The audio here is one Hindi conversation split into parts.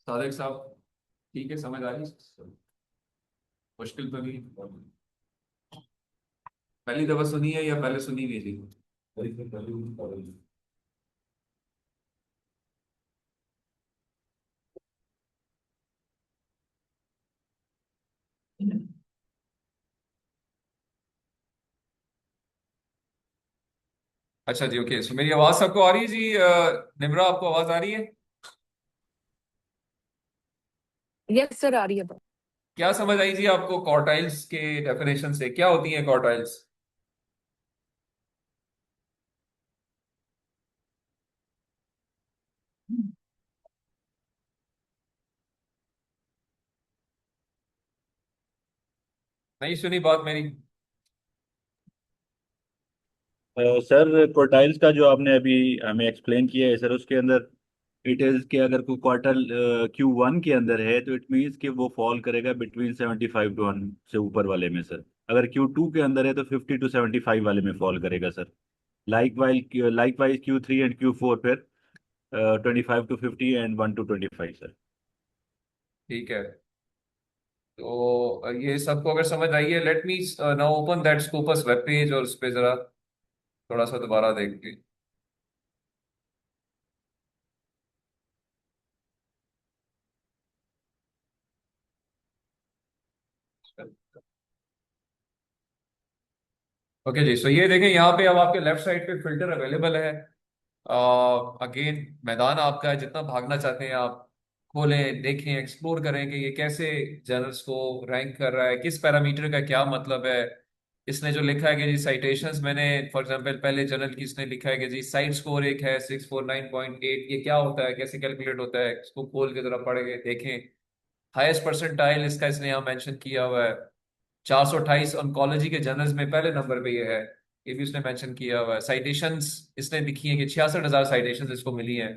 सादिक साहब, ठीक है, समझ आ रही। मुश्किल तो नहीं। पहली दफा सुनी है या पहले सुनी हुई थी? अच्छा जी, ओके। सो मेरी आवाज सबको आ रही है जी? निम्रा, आपको आवाज आ रही है? यस सर, आ रही है। क्या समझ आई जी आपको क्वार्टाइल्स के डेफिनेशन से? क्या होती हैं क्वार्टाइल्स? नहीं सुनी बात मेरी? सर क्वार्टाइल्स का जो आपने अभी हमें एक्सप्लेन किया है सर, उसके अंदर इट इज कि अगर कोई क्वार्टर Q1 के अंदर है तो इट मीन्स कि वो फॉल करेगा बिटवीन 75 टू 100 से ऊपर वाले में सर। अगर Q2 के अंदर है तो 50 टू 75 वाले में फॉल करेगा sir. Like wise Q3 and Q4 फिर 25 टू 50 एंड 1 टू 25 सर। ठीक है। तो ये सबको अगर समझ आई है, let me now open that Scopus web page और उस पे जरा थोड़ा सा दोबारा देख के। ओके जी, सो ये देखें यहाँ पे अब आपके लेफ्ट साइड पे फिल्टर अवेलेबल है। अगेन, मैदान आपका है, जितना भागना चाहते हैं आप खोलें, देखें, एक्सप्लोर करें कि ये कैसे जर्नल्स को रैंक कर रहा है, किस पैरामीटर का क्या मतलब है। इसने जो लिखा है कि जी साइटेशंस, मैंने फॉर एग्जांपल पहले जर्नल की इसने लिखा है कि जी साइट स्कोर एक है 649.8, ये क्या होता है, कैसे कैलकुलेट होता है, इसको खोल के जरा पढ़ेंगे, देखें। हाईएस्ट परसेंटाइल इसका इसने यहाँ मेंशन किया हुआ है। 428 ऑन्कोलॉजी के जर्नल्स में पहले नंबर पे ये है, ये भी उसने मेंशन किया हुआ है। साइटेशंस इसने लिखी है कि 66,000 साइटेशंस इसको मिली हैं।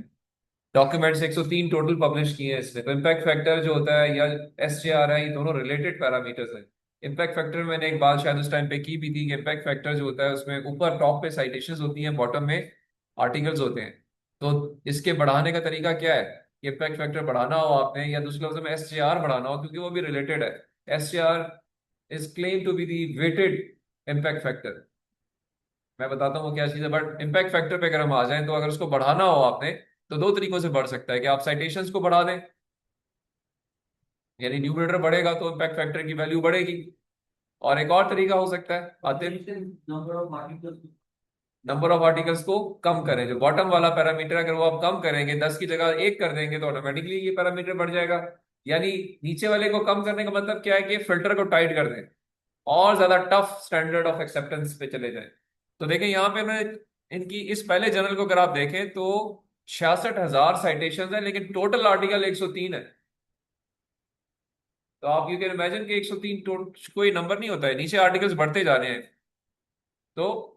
डॉक्यूमेंट्स 103 टोटल पब्लिश किए हैं इसने। तो इम्पैक्ट फैक्टर जो होता है या SJR है, ये दोनों रिलेटेड पैरामीटर्स हैं। इम्पैक्ट फैक्टर मैंने एक बात शायद उस टाइम पे की भी थी कि इम्पैक्ट फैक्टर जो होता है उसमें ऊपर टॉप पे साइटेशंस होती हैं, बॉटम में आर्टिकल्स होते हैं। तो इसके बढ़ाने का तरीका क्या है? इम्पैक्ट फैक्टर बढ़ाना हो आपने, या दूसरे लफ्ज में SJR बढ़ाना हो, क्योंकि वो भी रिलेटेड है। SJR is claim to be the weighted impact factor. मैं बताता हूँ वो क्या चीज़ है, बट इम्पैक्ट फैक्टर पे अगर हम आ जाएं तो अगर उसको बढ़ाना हो आपने, तो दो तरीकों से बढ़ सकता है कि आप साइटेशंस को बढ़ा दें, यानी न्यूमरेटर बढ़ेगा तो इम्पैक्ट फैक्टर की वैल्यू बढ़ेगी। और एक और तरीका हो सकता है, आते नंबर ऑफ आर्टिकल्स को कम करें। जो बॉटम वाला पैरामीटर अगर वो आप कम करेंगे, 10 की जगह 1 कर देंगे, तो ऑटोमेटिकली ये पैरामीटर बढ़ जाएगा। यानी नीचे वाले को कम करने का मतलब क्या है कि फिल्टर को टाइट कर दें और ज्यादा टफ स्टैंडर्ड ऑफ एक्सेप्टेंस पे चले जाएं। तो देखें यहाँ पे मैं इनकी इस पहले जर्नल को अगर आप देखें तो 66,000 साइटेशन है, लेकिन टोटल आर्टिकल 103 है। तो आप यू कैन इमेजिन कि 103 कोई नंबर नहीं होता है, नीचे आर्टिकल्स बढ़ते जा रहे हैं। तो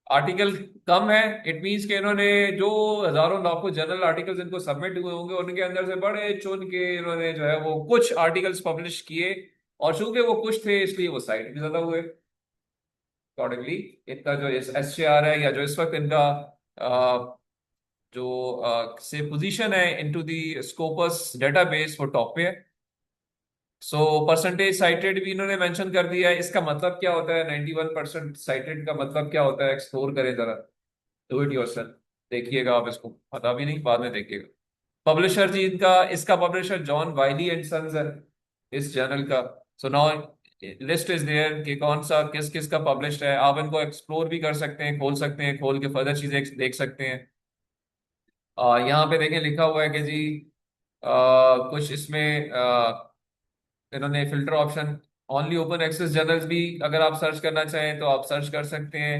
आर्टिकल कम है, इट मीन्स कि इन्होंने जो हजारों लाखों जर्नल आर्टिकल्स इनको सबमिट हुए होंगे, उनके अंदर से बड़े चुन के इन्होंने जो है वो कुछ आर्टिकल्स पब्लिश किए। और चूंकि वो कुछ थे इसलिए वो साइट भी ज्यादा हुए। अकॉर्डिंगली इनका जो SJR है, या जो इस वक्त इनका जो से पोजीशन है इनटू दी स्कोपस डेटाबेस, वो टॉप पे है। सो परसेंटेज साइटेड भी इन्होंने मेंशन कर दिया है। इसका मतलब क्या होता है? 91% साइटेड का मतलब क्या होता है? एक्सप्लोर करें जरा, डू इट योरसेल्फ। देखिएगा आप, इसको पता भी नहीं, बाद में देखिएगा। पब्लिशर जी इनका, इसका publisher John Wiley and sons है इस जर्नल का। So now list is there कि कौन सा किस किस का पब्लिश्ड है। आप इनको एक्सप्लोर भी कर सकते हैं, खोल सकते हैं, खोल के फर्दर चीजें देख सकते हैं। यहाँ पे देखें लिखा हुआ है कि जी कुछ इसमें इन्होंने filter option, only open access journals भी अगर आप सर्च करना चाहें तो आप सर्च कर सकते हैं।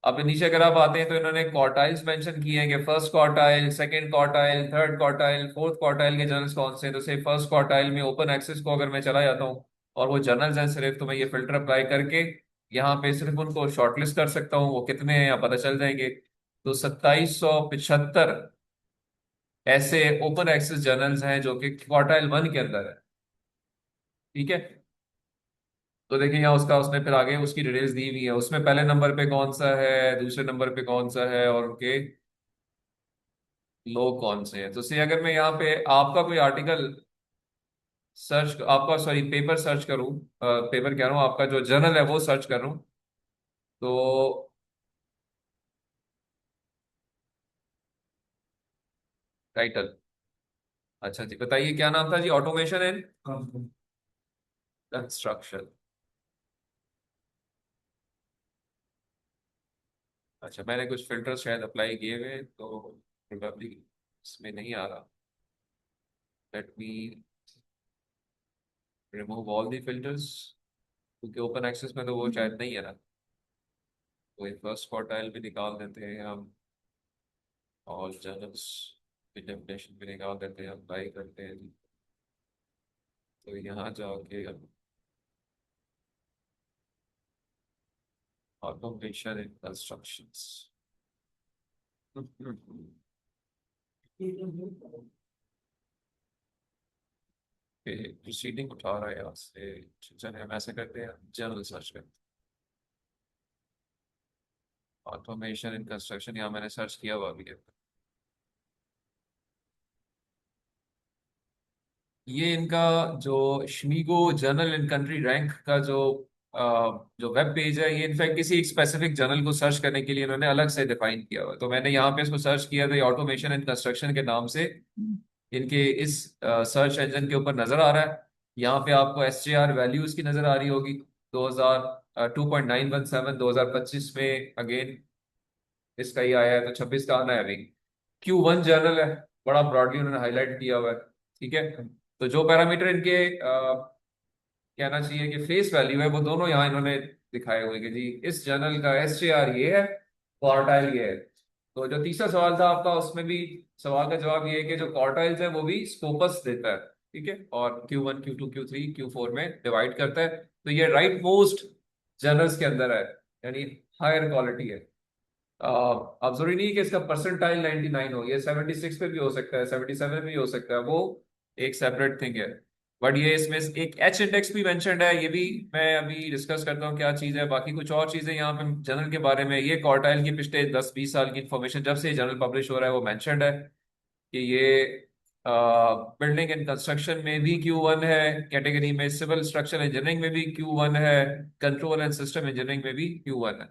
अब नीचे अगर आप आते हैं तो इन्होंने क्वार्टाइल्स मेंशन किए हैं कि first quartile, second quartile, third quartile, fourth quartile के जर्नल्स कौन से हैं। तो से फर्स्ट क्वार्टाइल में ओपन एक्सेस को अगर मैं चला जाता हूँ और वो जर्नल्स हैं सिर्फ, तो मैं ये फिल्टर अप्लाई करके यहाँ पे सिर्फ उनको शॉर्टलिस्ट कर सकता हूँ। वो कितने हैं यहाँ पता चल जाएंगे। तो 2775 ऐसे ओपन एक्सेस जर्नल्स हैं जो कि क्वार्टाइल 1 के अंदर है। ठीक है। तो देखिए यहाँ उसका, उसने फिर आगे उसकी डिटेल्स दी हुई है, उसमें पहले नंबर पे कौन सा है, दूसरे नंबर पे कौन सा है, और उनके लो कौन से हैं? तो से अगर मैं यहाँ पे आपका कोई आर्टिकल सर्च, आपका सॉरी पेपर सर्च करूँ, पेपर कह रहा हूँ, आपका जो जर्नल है वो सर्च करूँ, तो टाइटल, अच्छा जी बताइए क्या नाम था जी? Automation and construction. अच्छा, मैंने कुछ फिल्टर शायद अप्लाई किए हुए तो प्रोबेबली इसमें नहीं आ रहा। Let me remove all the filters, क्योंकि ओपन एक्सेस में तो वो शायद नहीं है ना। तो फर्स्ट क्वार्टाइल भी निकाल देते हैं हम, ऑल जर्नल्स की डेफिनेशन भी निकाल देते हैं, अप्लाई करते हैं जी। तो यहाँ जाके हम ऑटोमेशन इन कंस्ट्रक्शंस, प्रोसीडिंग उठा रहा है यहाँ से। चलिए हम ऐसे करते हैं, जर्नल सर्च करते हैं, ऑटोमेशन इन कंस्ट्रक्शन, यहाँ मैंने सर्च किया हुआ भी है। ये इनका जो शमीगो जर्नल इन कंट्री रैंक का अ, जो वेब पेज है, ये इनफैक्ट किसी एक स्पेसिफिक जर्नल को सर्च करने के लिए इन्होंने अलग से डिफाइन किया हुआ है। तो मैंने यहाँ पे इसको सर्च किया था, ऑटोमेशन इन कंस्ट्रक्शन के नाम से इनके इस सर्च इंजन के ऊपर नजर आ रहा है। यहाँ पे आपको SJR वैल्यूज की नजर आ रही होगी, 2000 2.917 2025 में अगेन इसका ही आया है, तो 26 का आना है अभी। Q1 जर्नल है, बड़ा ब्रॉडली उन्होंने हाईलाइट किया हुआ है। ठीक है, तो जो पैरामीटर इनके कहना चाहिए कि फेस वैल्यू है, वो दोनों यहाँ इन्होंने दिखाए हुए कि जी इस जर्नल का SJR ये है, क्वार्टाइल ये है। तो जो तीसरा सवाल था आपका, उसमें भी सवाल का जवाब ये है कि जो क्वार्टाइल्स है वो भी स्कोपस देता है। ठीक है, और Q1 Q2 Q3 Q4 में डिवाइड करता है। तो ये राइट मोस्ट जर्नल्स के अंदर है, यानी हायर क्वालिटी है। अब जरूरी नहीं है कि इसका परसेंटाइल 99 हो, ये 76 पे भी हो सकता है, 77 पे भी हो सकता है, वो एक सेपरेट थिंग है। बट ये इसमें एक एच इंडेक्स भी मेंशन्ड है, ये भी मैं अभी डिस्कस करता हूँ क्या चीज़ है। बाकी कुछ और चीज़ें यहाँ पे जर्नल के बारे में, ये क्वार्टाइल की पिछले 10-20 साल की इंफॉर्मेशन जब से ये जर्नल पब्लिश हो रहा है वो मेंशन्ड है कि ये बिल्डिंग एंड कंस्ट्रक्शन में भी Q1 है कैटेगरी में, सिविल स्ट्रक्चर इंजीनियरिंग में भी Q1 है, कंट्रोल एंड सिस्टम इंजीनियरिंग में भी Q1 है।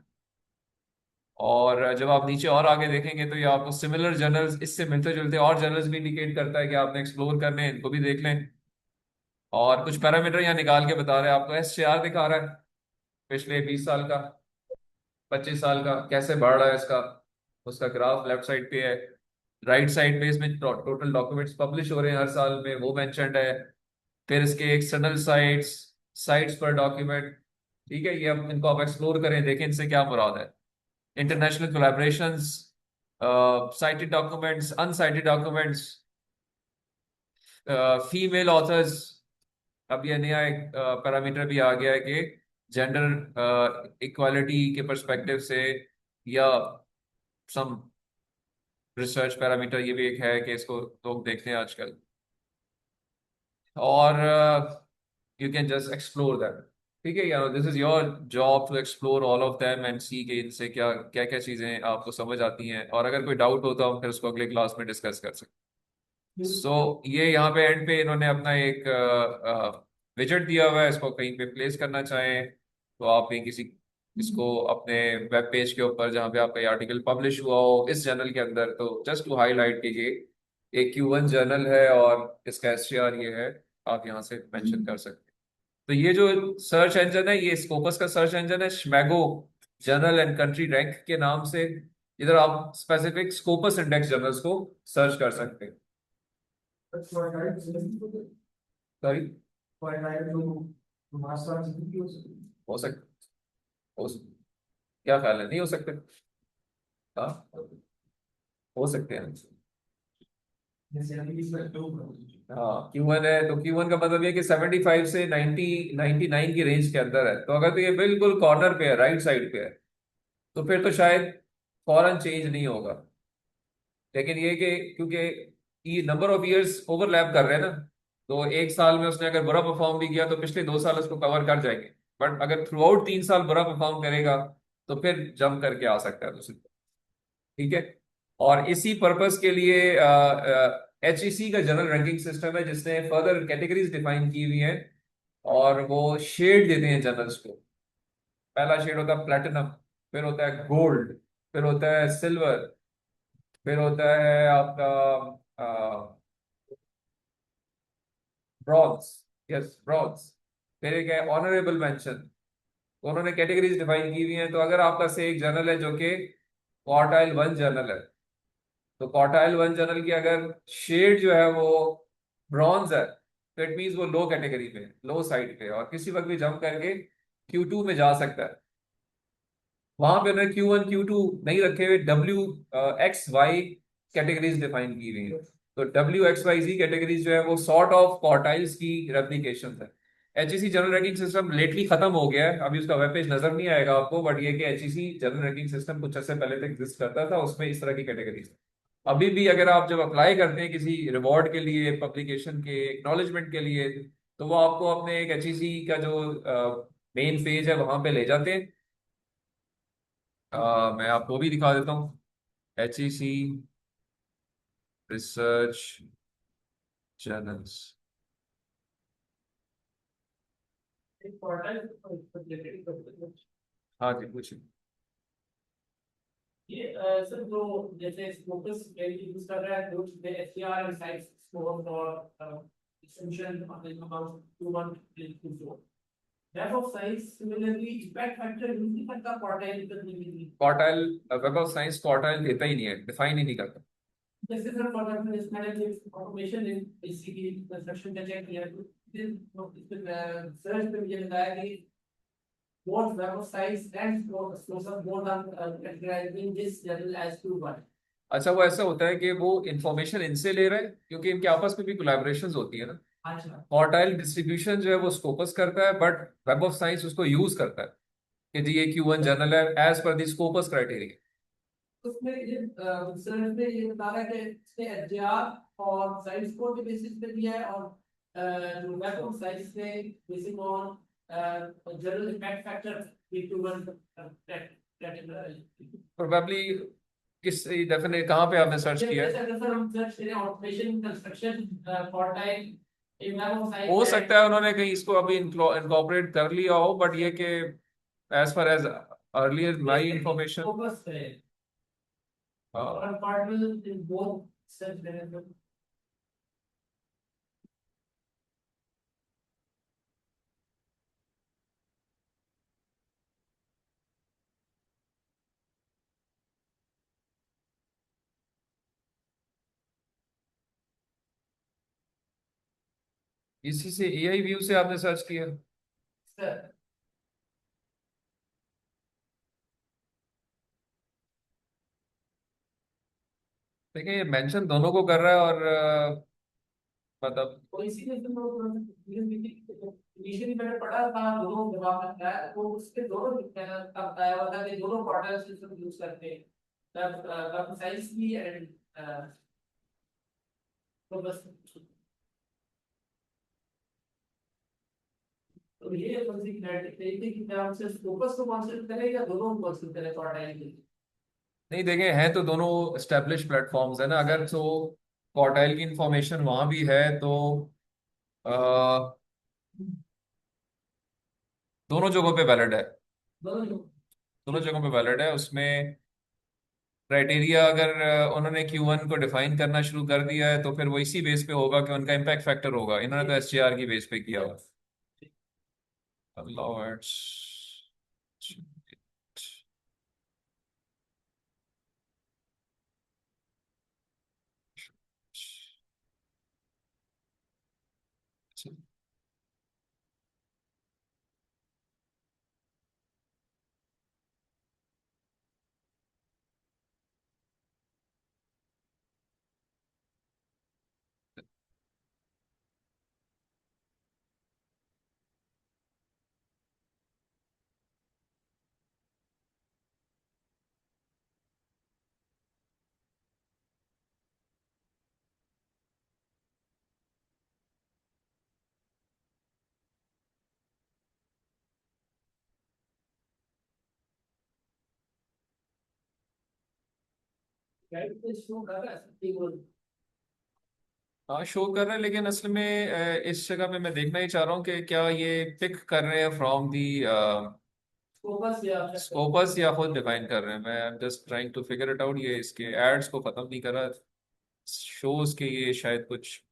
और जब आप नीचे और आगे देखेंगे तो ये आपको सिमिलर जर्नल्स, इससे मिलते जुलते और जर्नल्स भी इंडिकेट करता है कि आपने एक्सप्लोर करने हैं, इनको भी देख लें। और कुछ पैरामीटर यहाँ निकाल के बता रहे हैं आपको, SJR दिखा रहा है पिछले 20 साल का, 25 साल का, कैसे बढ़ रहा है इसका, उसका ग्राफ लेफ्ट साइड पे है। राइट साइड पे इसमें टोटल डॉक्यूमेंट्स पब्लिश हो रहे हैं हर साल में, वो मेंशन्ड है। फिर इसके एक्सटर्नल साइट्स, साइट्स पर डॉक्यूमेंट। ठीक है, ये अब इनको आप एक्सप्लोर करें, देखें इनसे क्या मुराद है। International collaborations, cited documents, uncited documents, female authors. अब ये नया एक पैरामीटर भी आ गया है कि जेंडर इक्वालिटी के परस्पेक्टिव से, या सम रिसर्च पैरामीटर ये भी एक है कि इसको लोग देखते हैं आजकल। और you can just explore that. ठीक है, यार this is your job to explore all of them and see के इनसे क्या क्या क्या चीजें आपको समझ आती हैं, और अगर कोई डाउट हो तो हम फिर उसको अगले क्लास में डिस्कस कर सकते हैं। सो ये यहाँ पे एंड पे इन्होंने अपना एक विजेट दिया हुआ है, इसको कहीं पे प्लेस करना चाहें तो आप कहीं किसी, इसको अपने वेब पेज के ऊपर जहाँ पे आपका आर्टिकल पब्लिश हुआ हो इस जर्नल के अंदर, तो जस्ट टू हाईलाइट कीजिए एक Q1 जर्नल है और इसका SJR ये है, आप यहाँ से मेंशन कर सकते हैं। तो ये जो सर्च इंजन है, ये स्कोपस का सर्च इंजन है, श्मैगो जर्नल एंड कंट्री रैंक के नाम से। इधर आप स्पेसिफिक स्कोपस इंडेक्स जर्नल्स को सर्च कर सकते हैं। सॉरी, हो सकता, क्या ख्याल है, नहीं हो सकते? हाँ, हो सकते हैं। हाँ, Q1 है तो Q1 का मतलब ये कि 75 से 99 की रेंज के अंदर है। तो अगर तो ये बिल्कुल कॉर्नर पे है, राइट साइड पे है, तो फिर तो शायद फॉरन चेंज नहीं होगा। लेकिन ये कि क्योंकि ये नंबर ऑफ इयर्स ओवरलैप कर रहे हैं ना, तो एक साल में उसने अगर बुरा परफॉर्म भी किया तो पिछले 2 साल उसको कवर कर जाएंगे। बट अगर थ्रू आउट 3 साल बुरा परफॉर्म करेगा तो फिर जंप करके आ सकता है दूसरी। ठीक है, और इसी पर्पस के लिए HEC का जनरल रैंकिंग सिस्टम है जिसने फर्दर कैटेगरीज डिफाइन की हुई हैं और वो शेड देते हैं जनरल्स को। पहला शेड होता है प्लेटिनम, फिर होता है गोल्ड, फिर होता है सिल्वर, फिर होता है आपका ब्रॉन्ज। Yes, bronze. फिर एक है ऑनरेबल मेंशन। तो उन्होंने कैटेगरीज डिफाइन की हुई हैं। तो अगर आपका से एक जर्नल है जो कि क्वार्टाइल वन जर्नल है, तो क्वार्टाइल वन जर्नल की अगर शेड जो है वो ब्रॉन्ज है, तो इट मीन्स वो लो कैटेगरी में, लो साइड पे, और किसी वक्त भी जंप करके Q2 में जा सकता है। वहां पे उन्होंने Q1 Q2 नहीं रखे हुए, WXY कैटेगरीज डिफाइन की हुई है। तो WXYZ कैटेगरीज जो है वो सॉर्ट ऑफ क्वार्टाइल्स की रेप्लिकेशन है। HEC general ranking system lately खत्म हो गया है, अभी उसका वेब पेज नजर नहीं आएगा आपको, बट ये कि HEC जनरल रैंकिंग सिस्टम कुछ अर्से पहले तक एग्जिस्ट करता था, उसमें इस तरह की कैटेगरीज। अभी भी अगर आप जब अप्लाई करते हैं किसी रिवॉर्ड के लिए, पब्लिकेशन के एक्नॉलेजमेंट के लिए, तो वो आपको अपने एक HEC का जो मेन पेज है वहां पे ले जाते हैं। मैं आपको भी दिखा देता हूँ। HEC research journals. हाँ जी, पूछिए। ये सर जो जैसे फोकस यूज कर रहा है कुछ एसटीआर एंड साइट्स स्कोर और extension about 21 to 4 that of size similarly impact factor use नहीं करता क्वार्टाइल करने के लिए। Quartile, web of science quartile देता ही नहीं है, डिफाइन ही नहीं करता। जैसे सर फॉर एग्जांपल इस मैंने जो ऑटोमेशन इन बेसिकली कंस्ट्रक्शन का चेक किया तो फिर सर्च पे मुझे बताया कि both web of size and source of both are categorizing this level as 2-1। अच्छा, वो ऐसा होता है कि वो इंफॉर्मेशन इनसे ले रहे हैं क्योंकि इनके आपस में भी कोलैबोरेशंस होती है ना। अच्छा क्वार्टाइल डिस्ट्रीब्यूशन जो है वो स्कोपस करता है, बट वेब ऑफ साइंस उसको यूज करता है कि जी ये Q1 जर्नल है एज पर दी स्कोपस क्राइटेरिया। उसमें ये रिसर्च में ये बता रहा है कि इसने एचजीआर और साइंस को के बेसिस पे दिया है और जो वेब ऑफ साइंस ने basic on general impact factor B21 category. Probably किस डेफिनेट कहाँ पे आपने सर्च किया जैसे है? अगर सर हम सर्च करें automation construction quartile in web of science हो है सकता है उन्होंने कहीं इसको अभी इनकॉर्पोरेट कर लिया हो, बट ये कि एज फार एज अर्लियर माई इंफॉर्मेशन। फोकस है और compartment in both search management. इसी से AI व्यू से आपने सर्च किया? सर देखिए ये मेंशन दोनों को कर रहा है, और मतलब तो इसीलिए तो इनिशियली मैंने पढ़ा था दोनों जवाब लगता है तो उसके दोनों का बताया हुआ था कि दोनों क्वार्टर सिस्टम यूज करते हैं तब साइंस भी एंड तो बस तो ये कौन सी क्राइटेरिया की तरह से फोकस को कंसीडर करें या दोनों को कंसीडर करें क्वार्टाइल के। नहीं, देखें हैं तो दोनों एस्टेब्लिश प्लेटफॉर्म्स है ना। अगर तो क्वार्टाइल की इंफॉर्मेशन वहां भी है तो अ, दोनों जगहों पे वैलिड है। दोनों दोनों जगहों पे वैलिड है। उसमें क्राइटेरिया अगर उन्होंने Q1 को डिफाइन करना शुरू कर दिया है तो फिर वो इसी बेस पे होगा कि उनका इम्पैक्ट फैक्टर होगा। इन्होंने तो SGR की बेस पे किया हुआ। अल्लाह एड्स। राइट पे शो कर रहा है something और हाँ शो कर रहा है, लेकिन असल में इस जगह पे मैं देखना ही चाह रहा हूँ कि क्या ये पिक कर रहे हैं फ्रॉम दी फोकस या स्कोपस या खुद डिफाइन कर रहे हैं। मैं I am just trying to figure it out. ये इसके एड्स को खत्म नहीं कर रहा, शोज के ये शायद कुछ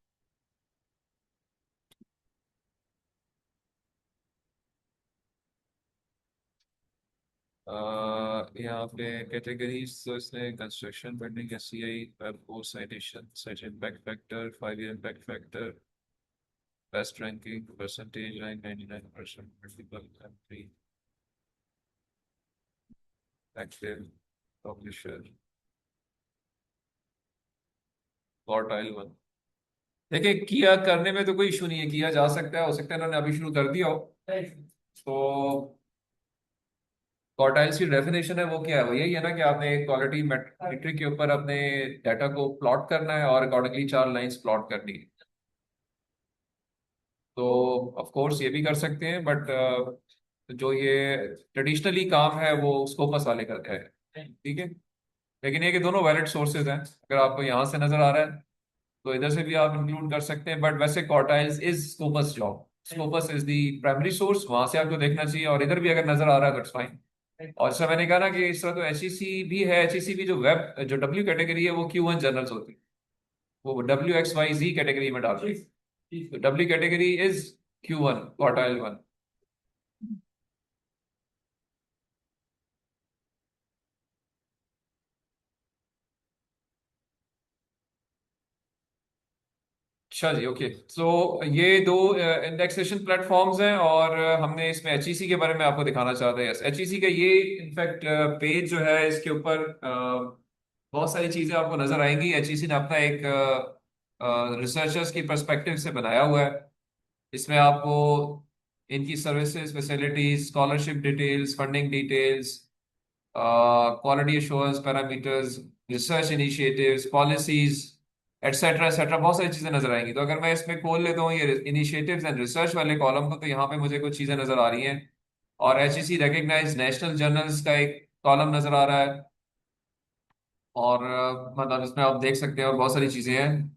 यहाँ पे कैटेगरीज तो इसने construction building SCI web course citation search impact factor 5 year impact factor best ranking percentage rank 99% multiple country active publisher quartile one. देखिए किया करने में तो कोई इशू नहीं है, किया जा सकता है, हो सकता है इन्होंने अभी शुरू कर दिया हो। राइट तो क्वार्टाइल्स की डेफिनेशन है वो क्या है, वो यही है ना कि आपने एक क्वालिटी मैट्रिक के ऊपर अपने डाटा को प्लॉट करना है और अकॉर्डिंगली 4 लाइंस प्लॉट करनी है। तो ऑफ कोर्स ये भी कर सकते हैं, बट जो ये ट्रेडिशनली काम है वो स्कोपस वाले करते हैं, ठीक है। लेकिन ये कि दोनों वैलिड सोर्सेज हैं, अगर आपको यहाँ से नजर आ रहा है तो इधर से भी आप इंक्लूड कर सकते हैं, बट वैसे quartiles is Scopus job, Scopus is the primary source, वहां से आपको देखना चाहिए। और इधर भी अगर नजर आ रहा है दैट्स फाइन। और जैसा मैंने कहा ना कि इस तरह तो एचईसी भी है, एचईसी भी जो वेब जो डब्ल्यू कैटेगरी है वो Q1 जर्नल्स होती है, वो WXYZ कैटेगरी में डालते हैं। तो W category is Q1 quartile one. अच्छा जी, ओके। सो ये दो इंडेक्सेशन प्लेटफॉर्म्स हैं और हमने इसमें एचईसी के बारे में आपको दिखाना चाहते हैं। यस, एचईसी का ये इनफैक्ट पेज जो है इसके ऊपर बहुत सारी चीजें आपको नजर आएंगी। एचईसी ने अपना एक रिसर्चर्स की पर्सपेक्टिव से बनाया हुआ है। इसमें आपको इनकी services, facilities, scholarship details, funding details, quality assurance parameters, research initiatives, policies, etcetera etcetera, बहुत सारी चीजें नजर आएंगी। तो अगर मैं इसमें खोल लेता हूँ ये इनिशिएटिव्स एंड रिसर्च वाले कॉलम को, तो यहाँ पे मुझे कुछ चीजें नजर आ रही हैं। और एचईसी रिकग्नाइज नेशनल जर्नल्स का एक कॉलम नजर आ रहा है। और मतलब इसमें आप देख सकते हैं और बहुत सारी चीजें हैं।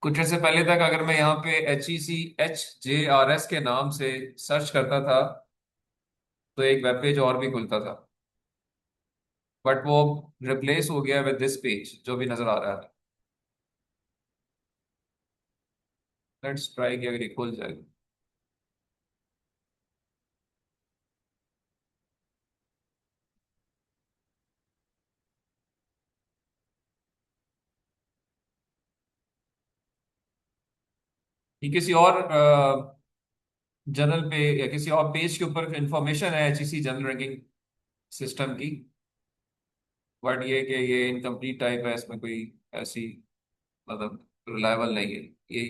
कुछ ऐसे पहले तक अगर मैं यहाँ पे HECHJRS के नाम से सर्च करता था तो एक वेब पेज और भी खुलता था, बट वो रिप्लेस हो गया विद दिस पेज जो भी नजर आ रहा है। लेट्स ट्राई कि अगर ये खुल जाए। ये किसी और जर्नल पे या किसी और पेज के ऊपर इंफॉर्मेशन है एचईसी जनरल रैंकिंग सिस्टम की, बट ये कि ये इनकम्प्लीट टाइप है, इसमें कोई ऐसी मतलब रिलायबल नहीं है ये।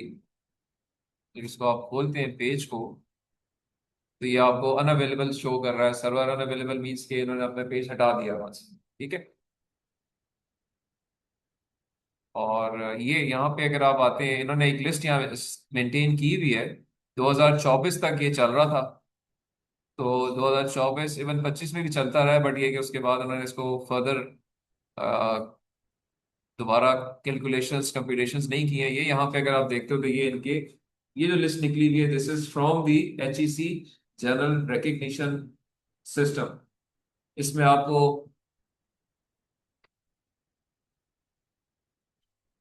इसको आप खोलते हैं पेज को तो ये आपको अनअवेलेबल शो कर रहा है। सर्वर अनअवेलेबल मीन्स के इन्होंने अपना पेज हटा दिया वहां से, ठीक है। और ये यहाँ पे अगर आप आते हैं, इन्होंने एक लिस्ट यहाँ मेंटेन की हुई है। 2024 तक ये चल रहा था, तो 2024 इवन 25 में भी चलता रहा है, बट ये कि उसके बाद उन्होंने इसको फर्दर दोबारा कैलकुलेशंस कंप्यूटेशंस नहीं किए। ये यहाँ पे अगर आप देखते हो तो ये इनके ये जो लिस्ट निकली हुई है, this is from the HEC general recognition system. इसमें आपको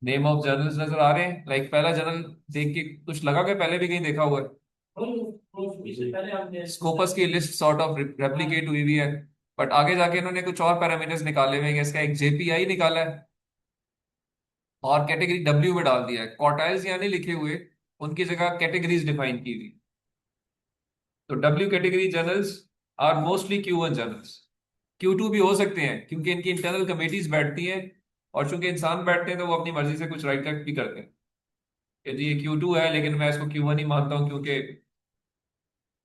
नेम ऑफ जर्नल्स नजर आ रहे हैं। लाइक पहला जर्नल देख के कुछ लगा कि पहले भी कहीं देखा हुआ है। पहले हमने स्कोपस की लिस्ट सॉर्ट ऑफ रेप्लिकेट हुई हुई है, बट आगे जाके इन्होंने कुछ और पैरामीटर्स निकाले हुए हैं। इसका एक JPI निकाला है और कैटेगरी W में डाल दिया है। क्वार्टाइल्स यहाँ नहीं लिखे हुए, उनकी जगह कैटेगरीज डिफाइन की हुई। तो W category journals are mostly Q1 journals. Q2 भी हो सकते हैं क्योंकि इनकी इंटरनल कमेटीज बैठती हैं, और चूंकि इंसान बैठते हैं तो वो अपनी मर्जी से कुछ राइट भी करते हैं कि जी ये Q2 है, लेकिन मैं इसको Q1 ही मानता हूँ क्योंकि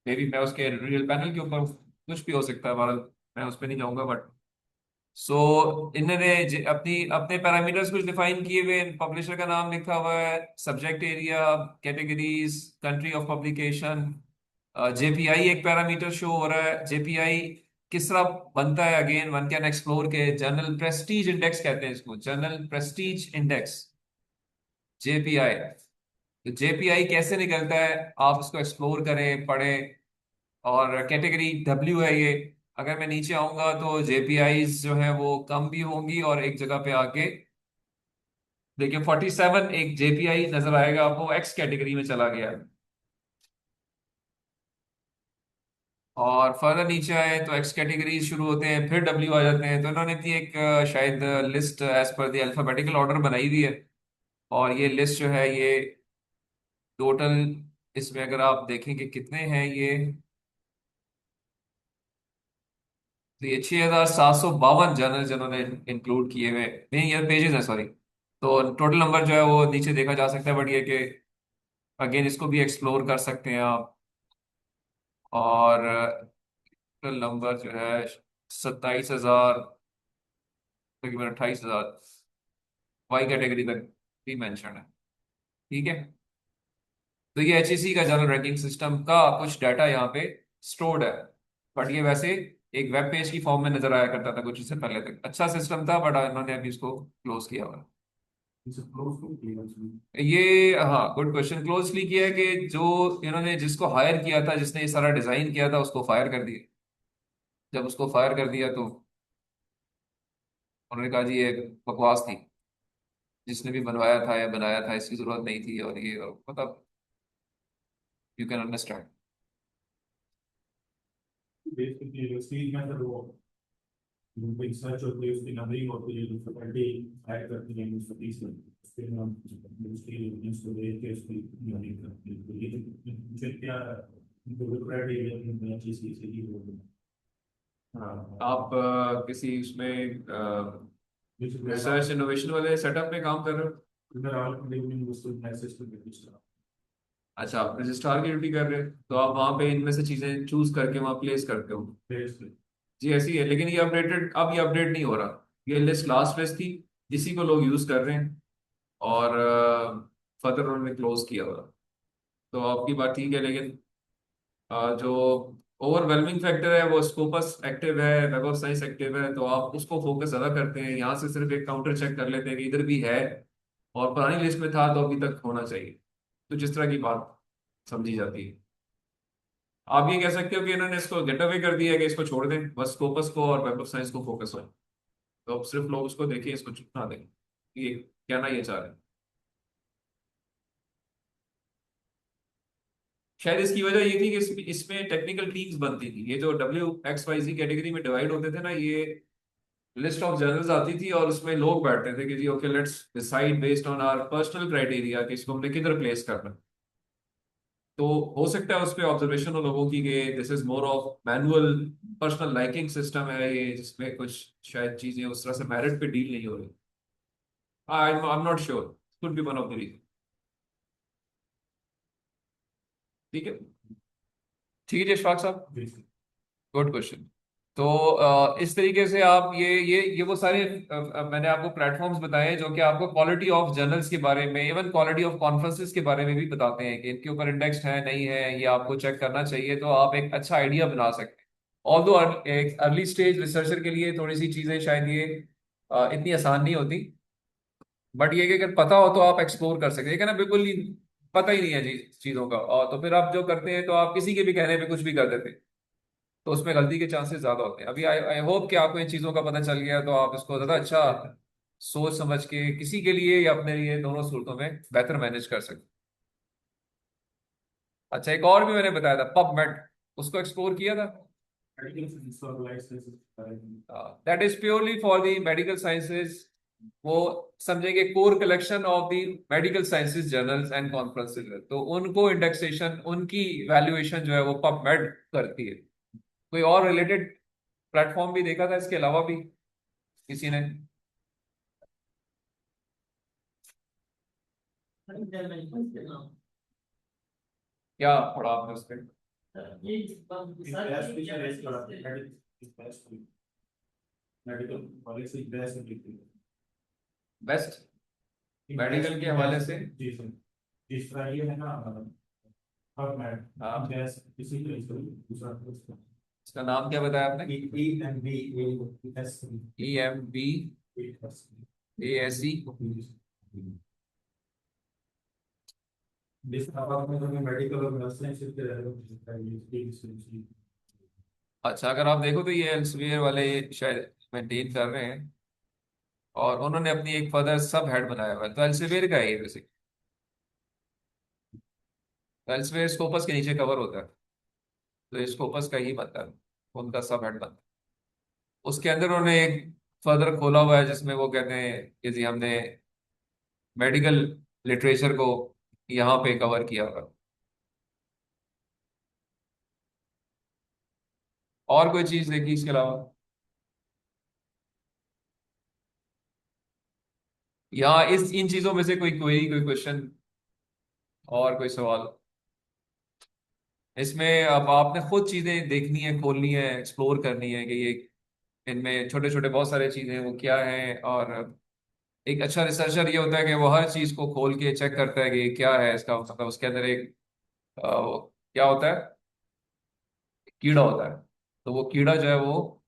मे बी मैं उसके रियल पैनल के ऊपर, कुछ भी हो सकता है, हमारा मैं उस पर नहीं जाऊंगा। बट सो इन्होंने अपनी अपने पैरामीटर्स कुछ डिफाइन किए हुए, पब्लिशर का नाम लिखा हुआ है, subject area, categories, country of publication. JPI एक पैरामीटर शो हो रहा है। JPI किस तरह बनता है, अगेन वन कैन एक्सप्लोर के जनरल प्रेस्टीज इंडेक्स कहते हैं इसको, जनरल प्रेस्टीज इंडेक्स, जेपीआई। तो जेपीआई कैसे निकलता है, आप इसको एक्सप्लोर करें, पढ़ें। और कैटेगरी डब्ल्यू है ये। अगर मैं नीचे आऊंगा तो जेपीआईज जो है वो कम भी होंगी, और एक जगह पे आके देखिए 47 एक जेपीआई नजर आएगा आपको, एक्स कैटेगरी में चला गया है। और फर्दर नीचे आए तो एक्स कैटेगरी शुरू होते हैं, फिर डब्ल्यू आ जाते हैं। तो इन्होंने भी एक शायद list as per the alphabetical order बनाई हुई है। और ये लिस्ट जो है ये टोटल, इसमें अगर आप देखेंगे कितने हैं ये, तो ये 6,752 जर्नल जिन्होंने इंक्लूड किए हुए, नहीं ये पेजेस है सॉरी। तो टोटल नंबर जो है वो नीचे देखा जा सकता है, बट ये कि अगेन इसको भी एक्सप्लोर कर सकते हैं आप। और टोटल नंबर जो है 27,000, तकरीबन 28,000 वाई कैटेगरी तक भी मेंशन है। ठीक है। तो ये एचईसी का जनरल रैंकिंग सिस्टम का कुछ डाटा यहाँ पे स्टोर्ड है। बट ये वैसे एक वेब पेज की फॉर्म में नजर आया करता था कुछ इससे पहले तक, अच्छा सिस्टम था, बट इन्होंने अभी इसको क्लोज किया हुआ है। ये हाँ, गुड क्वेश्चन। क्लोजली किया है कि जो इन्होंने जिसको हायर किया था, जिसने ये सारा डिजाइन किया था, उसको फायर कर दिया। जब उसको फायर कर दिया तो उन्होंने कहा जी ये बकवास थी, जिसने भी बनवाया था या बनाया था इसकी जरूरत नहीं थी, और ये मतलब you can understand. Basically, the speed method of moving search होती है, उसकी नंबरिंग होती है, उसको पलटी ऐड करती है, उसको तीस उसके नाम उसको देख के उसकी नंबरिंग करती है। तो ये मुझे क्या क्राइटेरिया में चीज की सही हो। हाँ, आप किसी उसमें रिसर्च रिसर्च इनोवेशन वाले सेटअप में काम कर रहे हो? इधर ऑल लिविंग उसको मैसेज कर देती है। अच्छा, आप रजिस्ट्रार की ड्यूटी कर रहे हो, तो आप वहां पे इनमें से चीजें चूज करके वहां प्लेस करते हो। जी ऐसी है, लेकिन ये अपडेटेड, अब ये अपडेट नहीं हो रहा। ये लिस्ट लास्ट लिस्ट थी, इसी को लोग यूज कर रहे हैं, और फर्दर उन्होंने क्लोज किया हुआ। तो आपकी बात ठीक है, लेकिन जो ओवरवेलमिंग फैक्टर है वो स्कोपस एक्टिव है, वेब ऑफ साइंस एक्टिव है, तो आप उसको फोकस ज्यादा करते हैं। यहाँ से सिर्फ एक काउंटर चेक कर लेते हैं कि इधर भी है, और पुरानी लिस्ट में था तो अभी तक होना चाहिए। तो जिस तरह की बात समझी जाती है, आप ये कह सकते हो कि इन्होंने इसको गेट अवे कर दिया है कि इसको छोड़ दें, बस स्कोपस को और वेब ऑफ साइंस को फोकस हो। तो अब सिर्फ लोग उसको देखें, इसको चुप ना दें। ये कहना ये चाह रहे हैं। शायद इसकी वजह ये थी कि इसमें टेक्निकल टीम्स बनती थी। ये जो WXYZ कैटेगरी में डिवाइड होते थे ना, ये लिस्ट ऑफ जर्नल्स आती थी, और उसमें लोग बैठते थे कि जी okay let's decide based on our personal criteria कि इसको हमने किधर प्लेस करना है। तो हो सकता है उस पर ऑब्जर्वेशन हो लोगों की कि this is more of manual personal liking system है ये, जिसमें कुछ शायद चीजें उस तरह से मेरिट पे डील नहीं हो रही। I am not sure, could be one of the reason. ठीक है। ठीक है इशफाक साहब, गुड क्वेश्चन। तो इस तरीके से आप ये वो सारे मैंने आपको प्लेटफॉर्म्स बताए जो कि आपको क्वालिटी ऑफ जर्नल्स के बारे में, इवन क्वालिटी ऑफ कॉन्फ्रेंसेस के बारे में भी बताते हैं कि इनके ऊपर इंडेक्स है नहीं है, ये आपको चेक करना चाहिए, तो आप एक अच्छा आइडिया बना सकते हैं। ऑल्दो एक अर्ली स्टेज रिसर्चर के लिए थोड़ी सी चीजें शायद ये इतनी आसान नहीं होती, बट ये कि अगर पता हो तो आप एक्सप्लोर कर सकते हैं। क्या ना, बिल्कुल ही पता ही नहीं है जी चीजों का, और तो फिर आप जो करते हैं तो आप किसी के भी कहने पे कुछ भी कर देते हैं, तो उसमें गलती के चांसेस ज्यादा होते हैं। अभी आई आई होप कि आपको इन चीजों का पता चल गया, तो आप इसको ज्यादा अच्छा सोच समझ के किसी के लिए या अपने लिए, दोनों सूरतों में बेहतर मैनेज कर सकते हैं। अच्छा, एक और भी मैंने बताया था, पबमेड, उसको एक्सप्लोर किया था। That is purely for the medical sciences. वो समझेंगे core collection of the medical sciences journals and conferences, तो उनको इंडेक्सेशन, उनकी वैल्यूएशन जो है वो पबमेड करती है। कोई और रिलेटेड प्लेटफॉर्म भी देखा था इसके अलावा भी किसी ने? क्या पढ़ा आपने उस पर? मेडिकल कॉलेज से बेस्ट बेस्ट मेडिकल के हवाले से? जी सर, तीसरा ये है ना, अब मैं हाँ। बेस्ट किसी के दूसरा इसका नाम क्या बताया आपने? EMBASC. EMBASC. मेडिकल और नर्सिंग से रेलेवेंट. अच्छा, अगर आप देखो तो ये एल्सवियर वाले शायद मेंटेन कर रहे हैं और उन्होंने अपनी एक फर्दर सब हेड बनाया हुआ है, तो एल्सवियर का है ये बेसिक। एल्सवियर स्कोपस के नीचे कवर होता है, तो ये स्कोपस का ही बनता है, उनका सब हेड बनता है। उसके अंदर उन्होंने एक फर्दर खोला हुआ है जिसमें वो कहते हैं कि जी हमने मेडिकल लिटरेचर को यहाँ पे कवर किया हुआ है। और कोई चीज देखी इसके अलावा? यहाँ इस इन चीजों में से कोई कोई कोई क्वेश्चन और कोई सवाल? इसमें अब आपने खुद चीजें देखनी है, खोलनी है, एक्सप्लोर करनी है कि ये इनमें छोटे छोटे बहुत सारे चीजें वो क्या हैं। और एक अच्छा रिसर्चर ये होता है कि वो हर चीज को खोल के चेक करता है कि ये क्या है, इसका मतलब उसके अंदर एक वो क्या होता है, कीड़ा होता है। तो वो कीड़ा जो है वो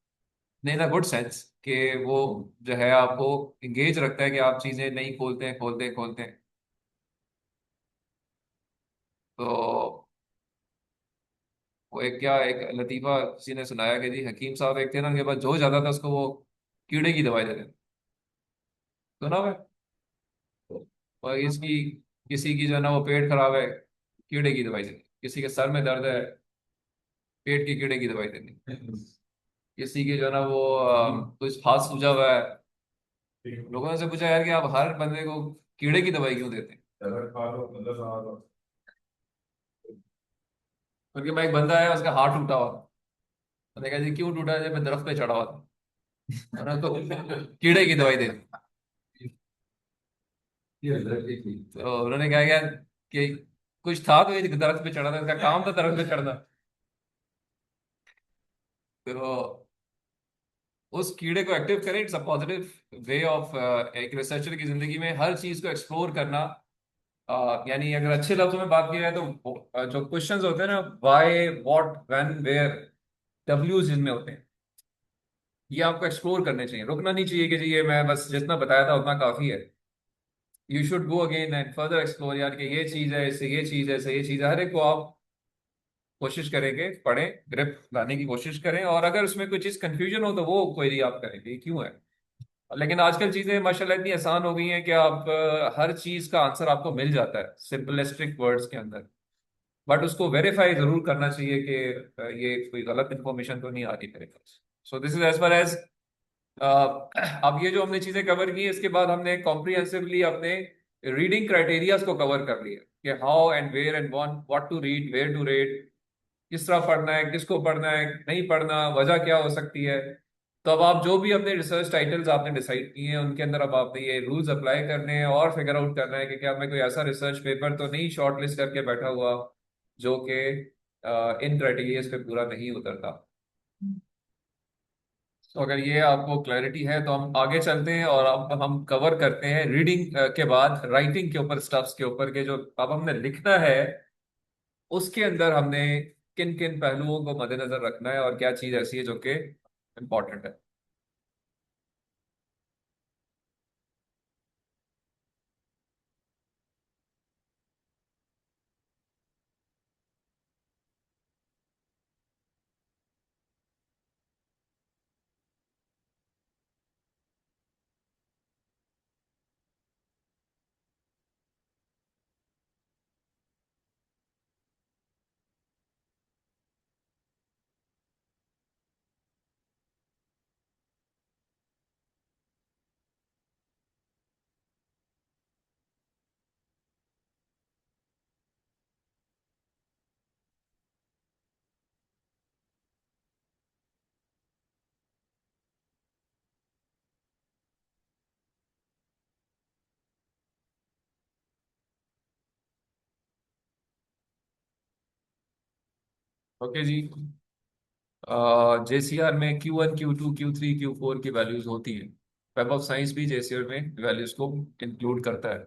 इन अ गुड सेंस कि वो जो है आपको इंगेज रखता है कि आप चीजें नहीं खोलते हैं खोलते हैं खोलते हैं। तो वो एक क्या एक लतीफा किसी ने सुनाया कि जी हकीम साहब एक थे ना, उनके पास जो जाता था उसको वो कीड़े की दवाई देते थे। सुना हुआ है? और इसकी किसी की जो है ना वो पेट खराब है, कीड़े की दवाई देनी। किसी के सर में दर्द है, पेट के कीड़े की दवाई देनी। किसी के जो है ना वो कुछ हाथ सूजा हुआ है, लोगों ने से पूछा यार कि आप हर बंदे को कीड़े की दवाई क्यों देते हैं? क्योंकि मैं एक बंदा है उसका हाथ टूटा हुआ। मैंने कहा जी क्यों टूटा है? मैं दरख्त पे चढ़ा हुआ था, मैंने तो कीड़े की दवाई दे दी। तो उन्होंने कहा यार कि कुछ था तो ये दरख्त पे चढ़ा था, इसका काम था दरख्त पे चढ़ना। तो उस कीड़े को एक्टिव करें, it's a positive way of एक रिसर्चर की जिंदगी में हर चीज को एक्सप्लोर करना। यानी अगर अच्छे लफ्जों में बात की जाए तो जो क्वेश्चंस होते हैं ना, व्हाई व्हाट व्हेन वेयर, डब्ल्यूज जिनमें होते हैं, ये आपको एक्सप्लोर करने चाहिए। रुकना नहीं चाहिए कि जी ये मैं बस जितना बताया था उतना काफी है। You should go again and further explore, यार कि ये चीज है, इससे ये चीज है, इससे ये चीज है, हर एक को आप कोशिश करेंगे पढ़ें, ग्रिप लाने की कोशिश करें। और अगर उसमें कोई चीज कंफ्यूजन हो तो वो क्वेरी आप करेंगे ये क्यों है। लेकिन आजकल चीजें माशाल्लाह इतनी आसान हो गई हैं कि आप हर चीज का आंसर आपको मिल जाता है सिंपलिस्टिक वर्ड्स के अंदर। बट उसको वेरीफाई जरूर करना चाहिए कि ये कोई गलत इंफॉर्मेशन तो नहीं आ रही मेरे पास। So this is as far as अब ये जो हमने चीजें कवर की, इसके बाद हमने कॉम्प्रिहेंसिवली अपने रीडिंग क्राइटेरियाज को कवर कर लिया कि how and where and when what to read, where to read, किस तरह पढ़ना है, किसको पढ़ना है, नहीं पढ़ना, वजह क्या हो सकती है। तो अब आप जो भी अपने रिसर्च टाइटल्स आपने डिसाइड किए हैं उनके अंदर अब आपने ये रूल्स अप्लाई करने हैं और फिगर आउट करना है कि क्या मैं कोई ऐसा रिसर्च पेपर तो नहीं शॉर्ट लिस्ट करके बैठा हुआ जो कि इन क्राइटेरियाज पे पूरा नहीं उतरता। तो अगर ये आपको क्लैरिटी है तो हम आगे चलते हैं और अब हम कवर करते हैं रीडिंग के बाद राइटिंग के ऊपर, स्टफ्स के ऊपर के जो अब हमने लिखना है उसके अंदर हमने किन किन पहलुओं को मद्देनजर रखना है और क्या चीज ऐसी है जो कि इम्पोर्टेंट है। ओके जी। जेसीआर में Q1 Q2 Q3 Q4 की वैल्यूज होती हैं। वेब ऑफ साइंस भी जेसीआर में वैल्यूज को इंक्लूड करता है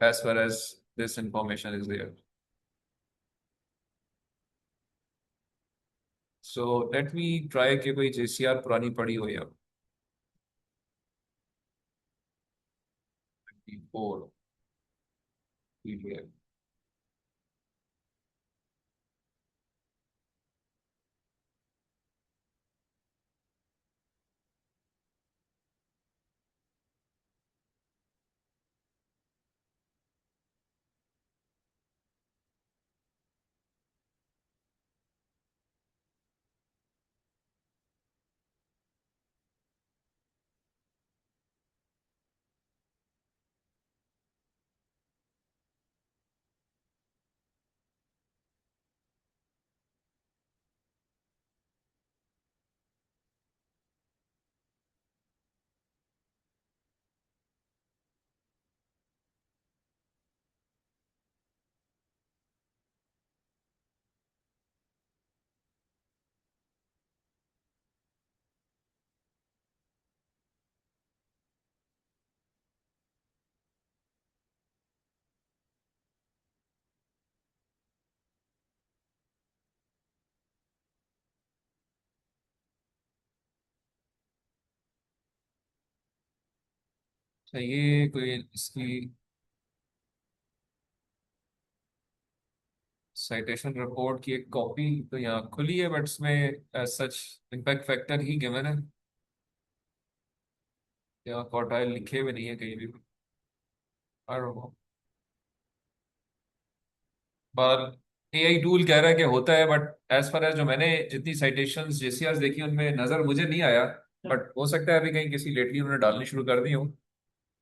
as far as this information is there. So let me try कि कोई जेसीआर पुरानी पड़ी हो या 24 पीडीएफ। ये कोई इसकी साइटेशन रिपोर्ट की एक कॉपी तो यहाँ खुली है, बट इसमें एज सच इम्पैक्ट फैक्टर ही गिवन है, यहाँ क्वार्टाइल लिखे हुए नहीं है कहीं भी। आई डोंट नो, पर एआई टूल कह रहा है कि होता है, बट एज फार एज जो मैंने जितनी साइटेशंस जेसीआर देखी उनमें नजर मुझे नहीं आया। बट हो सकता है अभी कहीं किसी लेटली उन्होंने डालनी शुरू कर दी हो।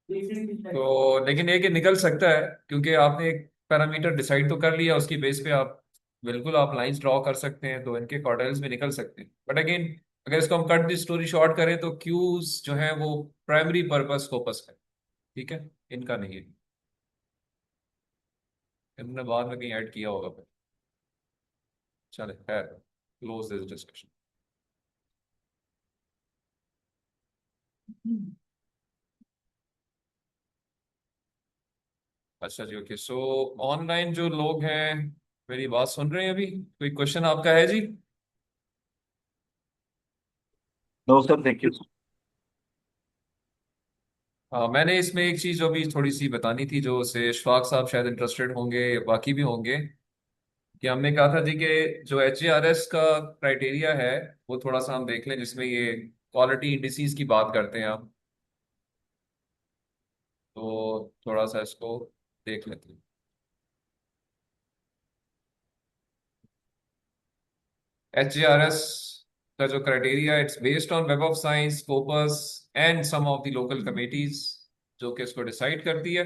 तो लेकिन ये कि निकल सकता है, क्योंकि आपने एक पैरामीटर डिसाइड तो कर लिया, उसकी बेस पे आप बिल्कुल आप लाइंस ड्रॉ कर सकते हैं, तो इनके क्वार्टाइल्स में निकल सकते हैं। बट अगेन, अगर इसको हम कट दी स्टोरी शॉर्ट करें तो क्यूज जो है वो प्राइमरी पर्पस फोकस है, ठीक है, इनका नहीं है। इन्होंने बाद में कहीं ऐड किया होगा फिर। चले खैर, क्लोज दिस डिस्कशन। अच्छा जी, ओके। सो ऑनलाइन जो लोग हैं मेरी बात सुन रहे हैं अभी? कोई क्वेश्चन आपका है जी? No sir, thank you. हाँ, मैंने इसमें एक चीज जो भी थोड़ी सी बतानी थी, जो से इशफाक साहब शायद इंटरेस्टेड होंगे, बाकी भी होंगे, कि हमने कहा था जी कि जो एच का क्राइटेरिया है वो थोड़ा सा हम देख लें, जिसमें ये क्वालिटी इंडिसेस की बात करते हैं हम, तो थोड़ा सा इसको देख लेते हैं। एच का जो criteria, it's based on web of science, Scopus and some of the local committees जो कि इसको डिसाइड करती है।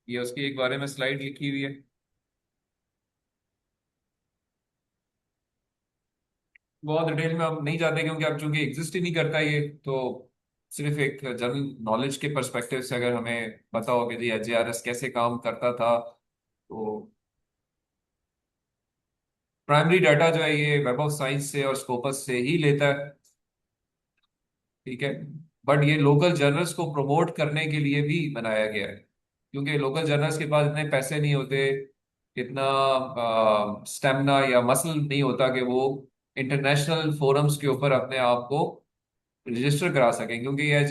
ये उसकी एक बारे में स्लाइड लिखी हुई है। बहुत डिटेल में हम नहीं जाते, क्योंकि अब चूंकि एग्जिस्ट ही नहीं करता ये, तो सिर्फ एक जनरल नॉलेज के पर्सपेक्टिव से अगर हमें पता हो कि जी एच कैसे काम करता था, तो प्राइमरी डाटा जो है ये वेब ऑफ साइंस से और स्कोपस से ही लेता है, ठीक है। बट ये लोकल जर्नल्स को प्रमोट करने के लिए भी बनाया गया है, क्योंकि लोकल जर्नल्स के पास इतने पैसे नहीं होते, इतना स्टेमिना या मसल नहीं होता कि वो इंटरनेशनल फोरम्स के ऊपर अपने आप को रजिस्टर करा सकें, क्योंकि H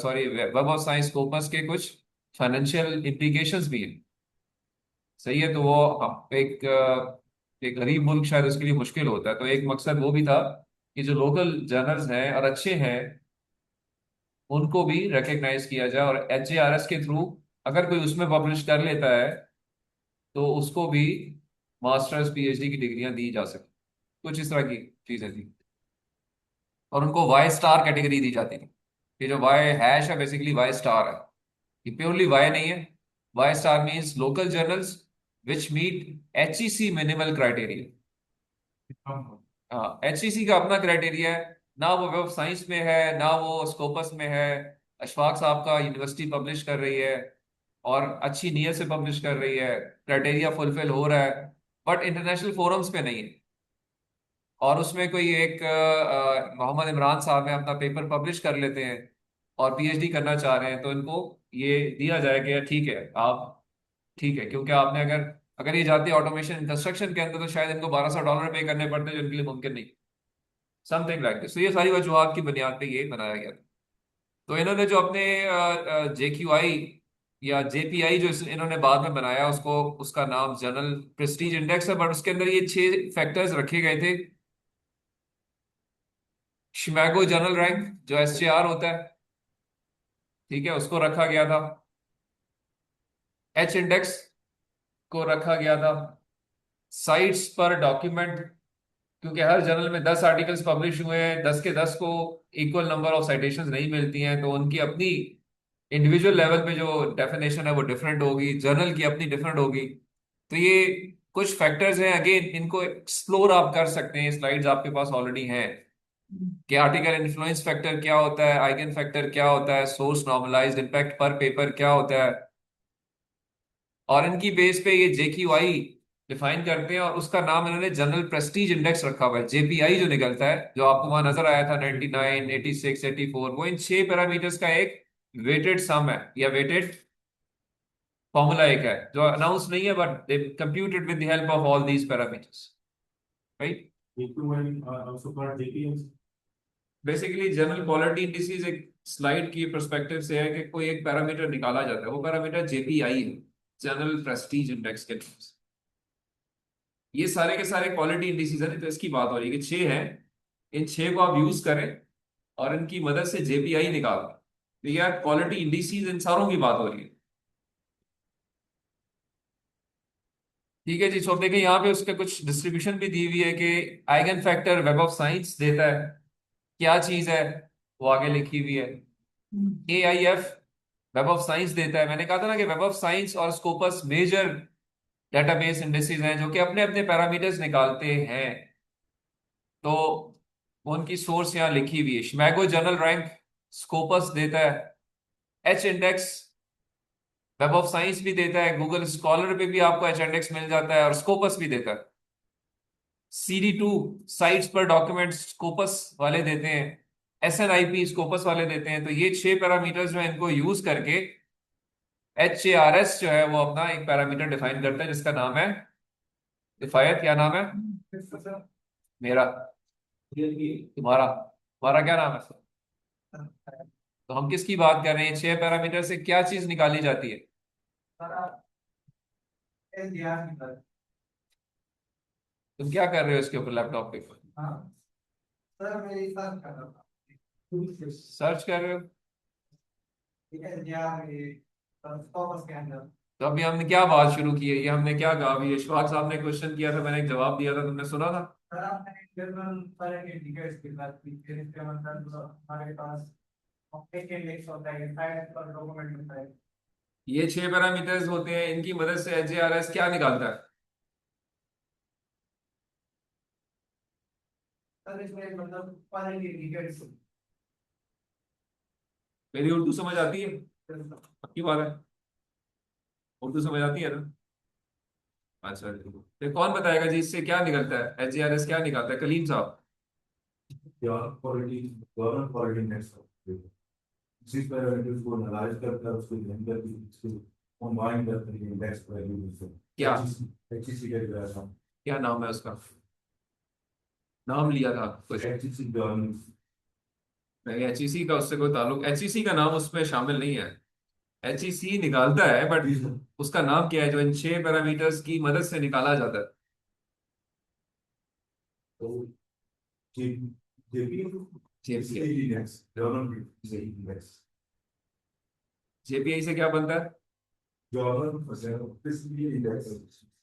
sorry web of science Scopus के कुछ फाइनेंशियल इम्प्लीकेशंस भी हैं। सही है, तो वो एक गरीब मुल्क शायद उसके लिए मुश्किल होता है, तो एक मकसद वो भी था कि जो लोकल जर्नल्स हैं और अच्छे हैं उनको भी रिकग्नाइज किया जाए, और एच के थ्रू अगर कोई उसमें पब्लिश कर लेता है तो उसको भी मास्टर्स पीएचडी की डिग्रियां दी जा सकती, कुछ इस तरह की चीजें थी। और उनको वाई स्टार कैटेगरी दी जाती थी। ये जो वाई हैश है बेसिकली वाई स्टार है, ये प्योरली वाई नहीं है। Y star means local journals which meet HEC minimal criteria. हाँ, एचईसी का अपना क्राइटेरिया है, ना वो वेब साइंस में है ना वो स्कोपस में है। अशफाक साहब का यूनिवर्सिटी पब्लिश कर रही है और अच्छी नीयत से पब्लिश कर रही है, क्राइटेरिया फुलफिल हो रहा है, बट इंटरनेशनल फोरम्स पे नहीं है। और उसमें कोई एक मोहम्मद इमरान साहब है, अपना पेपर पब्लिश कर लेते हैं और पीएचडी करना चाह रहे हैं, तो इनको ये दिया जाए कि ठीक है आप, ठीक है, क्योंकि आपने अगर अगर ये जाती ऑटोमेशन कंस्ट्रक्शन के अंदर तो शायद इनको $1200 पे करने पड़ते, जो इनके लिए मुमकिन नहीं। Something like this. तो ये सारी वजूहात की बुनियाद पे ये बनाया गया था। तो इन्होंने जो अपने JQI या JPI जो इन्होंने बाद में बनाया, उसको उसका नाम जनरल प्रेस्टीज इंडेक्स है, बट उसके अंदर ये 6 फैक्टर्स रखे गए थे। शिमागो जनरल रैंक जो SJR होता है, ठीक है, उसको रखा गया था। H इंडेक्स को रखा गया था। साइट्स पर डॉक्यूमेंट, क्योंकि हर जर्नल में 10 आर्टिकल्स पब्लिश हुए हैं, 10 के 10 को इक्वल नंबर ऑफ साइटेशंस नहीं मिलती हैं, तो उनकी अपनी इंडिविजुअल लेवल पे जो डेफिनेशन है वो डिफरेंट होगी, जर्नल की अपनी डिफरेंट होगी। तो ये कुछ फैक्टर्स हैं, अगेन इनको एक्सप्लोर आप कर सकते हैं, स्लाइड्स आपके पास ऑलरेडी हैं कि आर्टिकल इन्फ्लुएंस फैक्टर क्या होता है, आइगन फैक्टर क्या होता है, सोर्स नॉर्मलाइज्ड इम्पैक्ट पर पेपर क्या होता है, और इनकी बेस पे ये JQI डिफाइन करते हैं, और उसका नाम इन्होंने जनरल प्रेस्टीज इंडेक्स रखा हुआ है। JPI जो निकलता है, जो आपको वहां नजर आया था 99, 86, 84, वो इन 6 पैरामीटर्स का एक वेटेड सम है या वेटेड फॉर्मूला एक है, जो अनाउंस नहीं है, but they computed with the help of all these parameters, right. JQI also called JPS. Basically general quality indices एक स्लाइड की पर्सपेक्टिव से है कि कोई एक पैरामीटर निकाला जाता है, वो पैरामीटर JPI है, जनरल प्रेस्टीज इंडेक्स के नाम से। ये सारे के सारे क्वालिटी इंडिसेस हैं, तो इसकी बात हो रही है कि 6 हैं, इन 6 को आप यूज करें और इनकी मदद से JPI निकाल दें। तो यार क्वालिटी इंडिसेस इन सारों की बात हो रही है, ठीक है जी। सो देखिए यहाँ पे उसके कुछ डिस्ट्रीब्यूशन भी दी हुई है कि eigen factor web of science देता है, क्या चीज है वो आगे लिखी हुई है। AIF वेब ऑफ साइंस देता है। मैंने कहा था ना कि वेब ऑफ साइंस और स्कोपस मेजर डेटाबेस इंडिसेस हैं जो कि अपने अपने पैरामीटर्स निकालते हैं। तो उनकी सोर्स यहाँ लिखी हुई है। शिमागो जनरल रैंक स्कोपस देता है। H index web of science भी देता है, गूगल स्कॉलर पे भी आपको H इंडेक्स मिल जाता है, और स्कोपस भी देता है। CD2 साइट्स पर डॉक्यूमेंट स्कोपस वाले देते हैं। SNIP स्कोपस वाले देते हैं। तो ये 6 पैरामीटर्स जो है, इनको यूज करके HARS जो है वो अपना एक पैरामीटर डिफाइन करता है, जिसका नाम है किफायत। क्या नाम है मेरा? तुम्हारा तुम्हारा क्या नाम है? तो हम किसकी बात कर रहे हैं? 6 पैरामीटर से क्या चीज निकाली जाती है? तुम क्या कर रहे हो इसके ऊपर लैपटॉप पे? सर्च कर रहे हो? तो अभी हमने क्या बात शुरू की है, ये हमने क्या कहा? अभी इशफाक साहब ने क्वेश्चन किया था, मैंने एक जवाब दिया था, तुमने सुना था? ये 6 पैरामीटर्स होते हैं, इनकी मदद से HARS क्या निकालता है? मेरी उर्दू समझ आती है? पक्की बात है, उर्दू समझ आती है ना? अच्छा, तो कौन बताएगा जी इससे क्या निकलता है? HARS क्या निकालता है, कलीम साहब? गवर्नमेंट क्वालिटी इंडेक्स इसी पैरामीटर्स को एनालाइज करता है, उसको लेकर इसको कंबाइन करते हैं इंडेक्स वैल्यू से। क्या HEC का जो है क्या नाम है उसका? नाम लिया था कुछ? HEC गवर्नमेंट नहीं, HEC का उससे कोई ताल्लुक, HEC का नाम उसमें शामिल नहीं है। HEC निकालता है, बट उसका नाम क्या है जो इन 6 पैरामीटर्स की मदद से निकाला जाता है? JPI से क्या बनता है?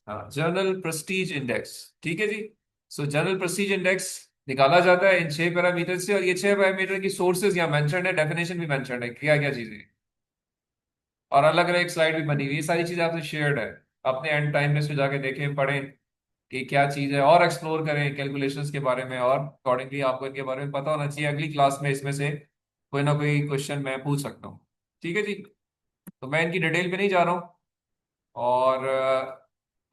हाँ, जर्नल प्रेस्टीज इंडेक्स, ठीक है जी। सो जर्नल प्रेस्टीज इंडेक्स निकाला जाता है इन 6 पैरामीटर से, और ये 6 पैरामीटर की सोर्सेज यहाँ मेंशन है, डेफिनेशन भी मेंशन है, क्या क्या चीजें, और अलग अलग एक स्लाइड भी बनी हुई है। ये सारी चीजें आपसे शेयर्ड है, अपने एंड टाइम में से जाके देखें, पढ़ें कि क्या चीज है, और एक्सप्लोर करें कैलकुलेशंस के बारे में, और अकॉर्डिंगली आपको इनके बारे में पता होना चाहिए। अगली क्लास में इसमें से कोई ना कोई क्वेश्चन मैं पूछ सकता हूँ, ठीक है जी। तो मैं इनकी डिटेल पे नहीं जा रहा हूँ, और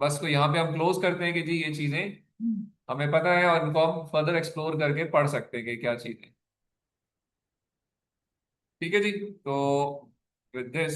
बस को यहाँ पे हम क्लोज करते हैं कि जी ये चीजें हमें पता है, और इनको हम फर्दर एक्सप्लोर करके पढ़ सकते हैं कि क्या चीजें, ठीक है जी। तो विद दिस